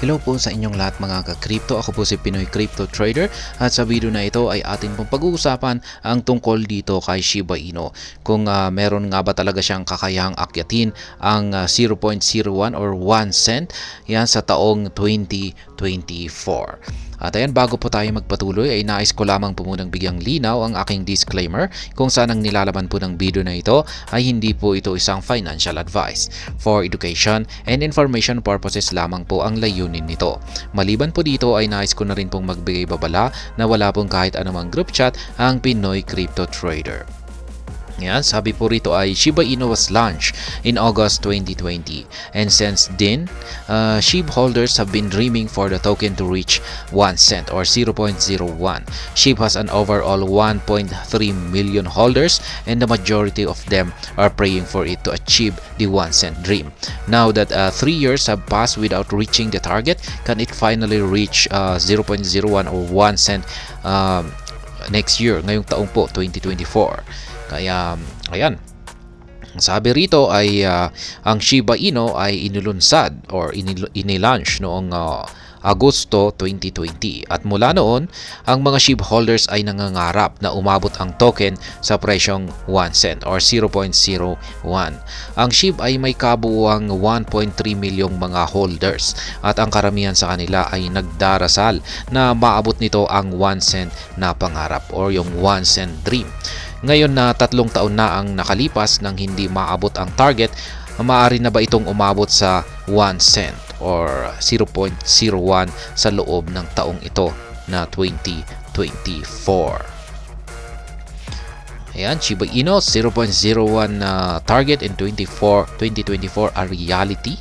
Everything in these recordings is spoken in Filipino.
Hello po sa inyong lahat mga ka-crypto. Ako po si Pinoy Crypto Trader at sa video na ito ay atin pong pag-uusapan ang tungkol dito kay Shiba Inu. Kung meron nga ba talaga siyang kakayahang akyatin ang 0.01 or 1 cent yan sa taong 2024. At ayan, bago po tayo magpatuloy ay nais ko lamang po munang bigyang linaw ang aking disclaimer kung saan ang nilalaman po ng video na ito ay hindi po ito isang financial advice. For education and information purposes lamang po ang layunin nito. Maliban po dito ay nais ko na rin pong magbigay babala na wala pong kahit anumang group chat ang Pinoy Crypto Trader. Yan, sabi po rito ay Shiba Inu was launched in August 2020 and since then, SHIB holders have been dreaming for the token to reach 1 cent or 0.01. SHIB has an overall 1.3 million holders and the majority of them are praying for it to achieve the 1 cent dream. Now that 3 years have passed without reaching the target, can it finally reach 0.01 or 1 cent next year, ngayong taong po 2024? Kaya, ayan. Sabi rito ay ang Shiba Inu ay inulunsad or inilaunch noong Agosto 2020 at mula noon ang mga SHIB holders ay nangangarap na umabot ang token sa presyong 1 cent or 0.01. Ang SHIB ay may kabuuang 1.3 milyong mga holders at ang karamihan sa kanila ay nagdarasal na maabot nito ang 1 cent na pangarap or yung 1 cent dream. Ngayon na 3 taon na ang nakalipas nang hindi maabot ang target, maaari na ba itong umabot sa 1 cent or 0.01 sa loob ng taong ito na 2024? Ayan, Shiba Inu 0.01 target in 2024 a reality.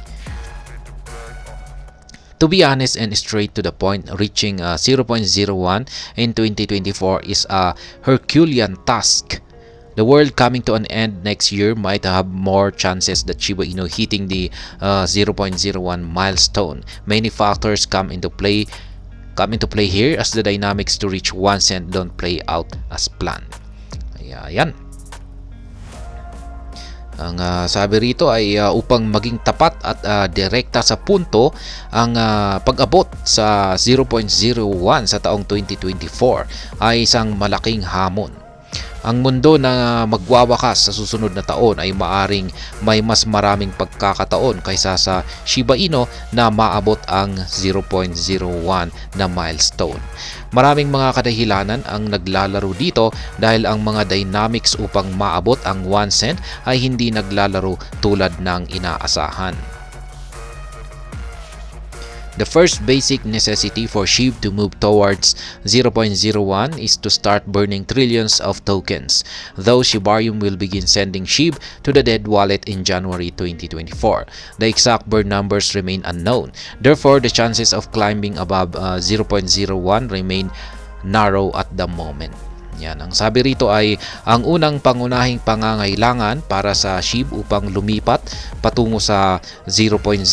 To be honest and straight to the point, reaching 0.01 in 2024 is a Herculean task. The world coming to an end next year might have more chances that Shiba Inu hitting the 0.01 milestone. Many factors come into play here as the dynamics to reach 1 cent don't play out as planned. Ayan. Ang sabi rito ay upang maging tapat at direkta sa punto ang pag-abot sa 0.01 sa taong 2024 ay isang malaking hamon. Ang mundo na magwawakas sa susunod na taon ay maaring may mas maraming pagkakataon kaysa sa Shiba Inu na maabot ang 0.01 na milestone. Maraming mga kadahilanan ang naglalaro dito dahil ang mga dynamics upang maabot ang 1 cent ay hindi naglalaro tulad ng inaasahan. The first basic necessity for SHIB to move towards 0.01 is to start burning trillions of tokens, though Shibarium will begin sending SHIB to the dead wallet in January 2024. The exact burn numbers remain unknown, therefore the chances of climbing above 0.01 remain narrow at the moment. Yan, ang sabi rito ay ang unang pangunahing pangangailangan para sa SHIB upang lumipat patungo sa 0.01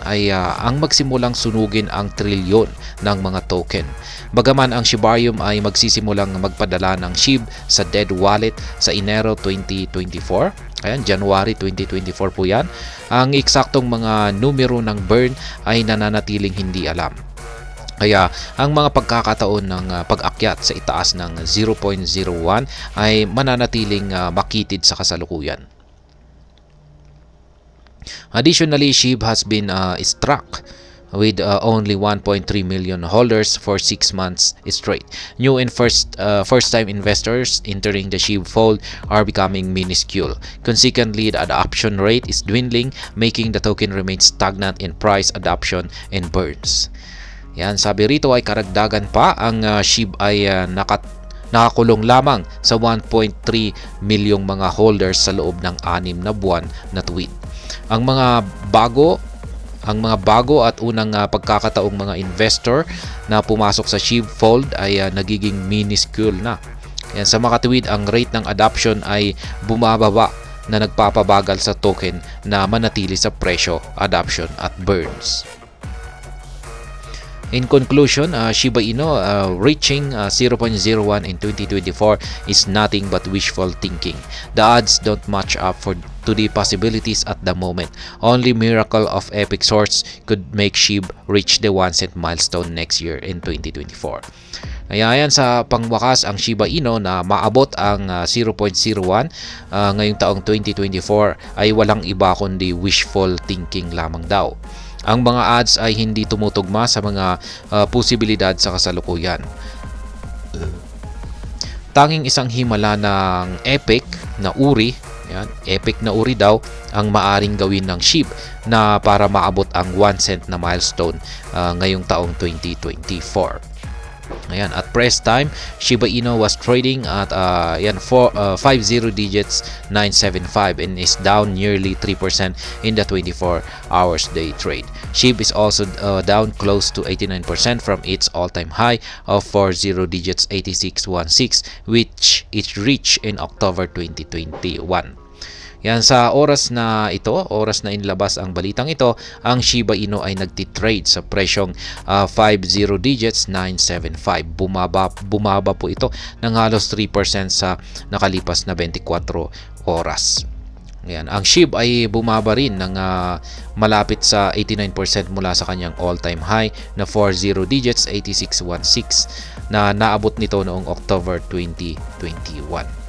ay ang magsimulang sunugin ang trilyon ng mga token. Bagaman ang Shibarium ay magsisimulang magpadala ng SHIB sa dead wallet sa Enero 2024, ayan, January 2024 po yan, ang eksaktong mga numero ng burn ay nananatiling hindi alam. Kaya ang mga pagkakataon ng pag-akyat sa itaas ng 0.01 ay mananatiling makitid sa kasalukuyan. Additionally, SHIB has been struck with only 1.3 million holders for 6 months straight. New and first-time investors entering the SHIB fold are becoming minuscule. Consequently, the adoption rate is dwindling, making the token remain stagnant in price, adoption, and burns. Yan, sabi rito ay karagdagan pa ang SHIB ay nakakulong lamang sa 1.3 milyong mga holders sa loob ng 6 na buwan na tuwid. Ang mga bago at unang pagkakataong mga investor na pumasok sa SHIB fold ay nagiging minuscule na. Yan, sa makatuwid ang rate ng adoption ay bumababa na nagpapabagal sa token na manatili sa presyo, adoption at burns. In conclusion, Shiba Inu reaching 0.01 in 2024 is nothing but wishful thinking. The odds don't match up to the possibilities at the moment. Only miracle of epic sorts could make SHIB reach the 1 cent milestone next year in 2024. Kaya yan sa pangwakas ang Shiba Inu na maabot ang 0.01 ngayong taong 2024 ay walang iba kundi wishful thinking lamang daw. Ang mga ads ay hindi tumutugma sa mga posibilidad sa kasalukuyan. Tanging isang himala ng epic na uri, yan, epic na uri daw ang maaring gawin ng SHIB na para maabot ang 1 cent na milestone ngayong taong 2024. Ayan, at press time, Shiba Inu was trading at 50 digits 975 and is down nearly 3% in the 24 hours day trade. SHIB is also down close to 89% from its all-time high of 40 digits 8616 which it reached in October 2021. Yan, sa oras na inilabas ang balitang ito, ang Shiba Inu ay nagtitrade sa presyong 50 digits 975. Bumaba po ito ng halos 3% sa nakalipas na 24 oras. Yan, ang SHIB ay bumaba rin ng malapit sa 89% mula sa kanyang all-time high na 40 digits 8616 na naabot nito noong October 2021.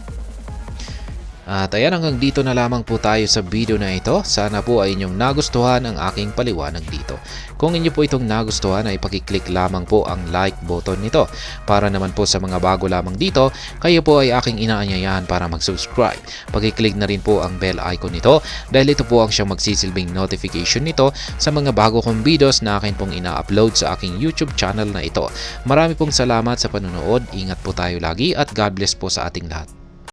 At ayan, hanggang dito na lamang po tayo sa video na ito. Sana po ay inyong nagustuhan ang aking paliwanag dito. Kung inyo po itong nagustuhan ay pakiclick lamang po ang like button nito. Para naman po sa mga bago lamang dito, kayo po ay aking inaanyayahan para mag-subscribe. Pakiclick na rin po ang bell icon nito dahil ito po ang siyang magsisilbing notification nito sa mga bago kong videos na akin pong ina-upload sa aking YouTube channel na ito. Marami pong salamat sa panonood. Ingat po tayo lagi at God bless po sa ating lahat.